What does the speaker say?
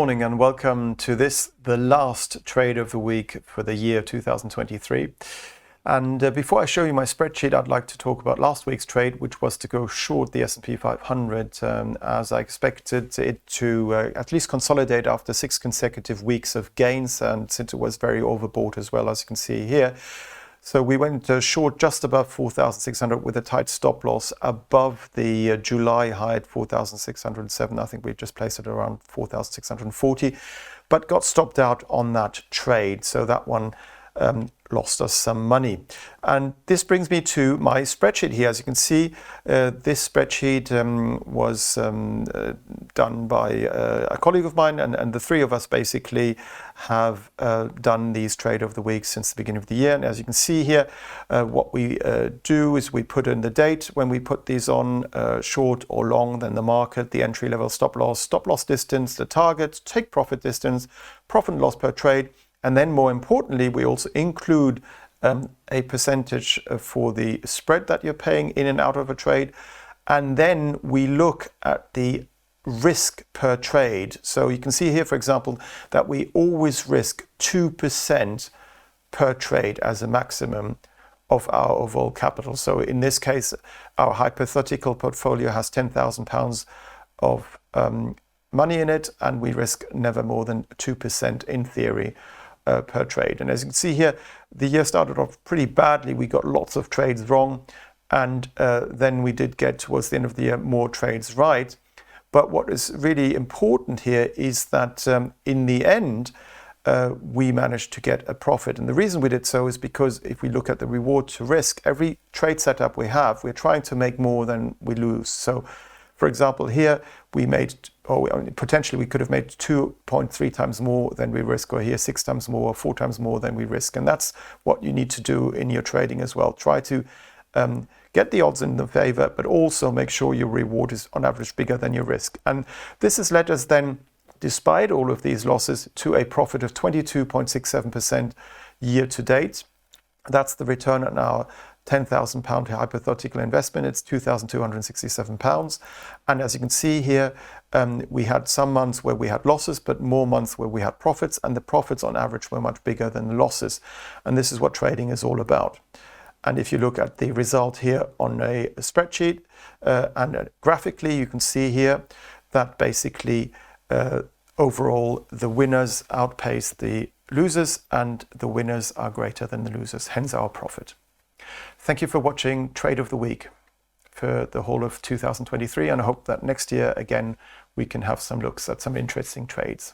morning and welcome to the last trade of the week for the year 2023. And before I show you my spreadsheet, I'd like to talk about last week's trade, which was to go short the S&P 500 as I expected it to at least consolidate after 6 consecutive weeks of gains, and since it was very overbought as well, as you can see here. So we went short just above 4,600 with a tight stop loss above the July high at 4,607. I think we just placed it around 4,640, but got stopped out on that trade. So that one lost us some money. And this brings me to my spreadsheet here. As you can see, this spreadsheet was done by a colleague of mine, and the three of us basically have done these trade of the week since the beginning of the year. And as you can see here, what we do is we put in the date when we put these on, short or long, then the market, the entry level, stop loss distance, the target, take profit distance, profit and loss per trade. And then more importantly, we also include a percentage for the spread that you're paying in and out of a trade. And then we look at the risk per trade. So you can see here, for example, that we always risk 2% per trade as a maximum of our overall capital. So in this case, our hypothetical portfolio has £10,000 of money in it, and we risk never more than 2% in theory per trade. And as you can see here, the year started off pretty badly. We got lots of trades wrong, and then we did get towards the end of the year more trades right. But what is really important here is that in the end, we managed to get a profit. And the reason we did so is because if we look at the reward to risk, every trade setup we have, we're trying to make more than we lose. So for example, here we made, potentially we could have made 2.3 times more than we risk, or here 6 times more, or 4 times more than we risk. And that's what you need to do in your trading as well. Try to get the odds in the favor, but also make sure your reward is on average bigger than your risk. And this has led us then, despite all of these losses, to a profit of 22.67% year to date. That's the return on our £10,000 hypothetical investment. It's £2,267. And as you can see here, we had some months where we had losses, but more months where we had profits, and the profits on average were much bigger than the losses. And this is what trading is all about. And if you look at the result here on a spreadsheet and graphically, you can see here that basically overall the winners outpace the losers, and the winners are greater than the losers, hence our profit. Thank you for watching Trade of the Week for the whole of 2023, and I hope that next year again we can have some looks at some interesting trades.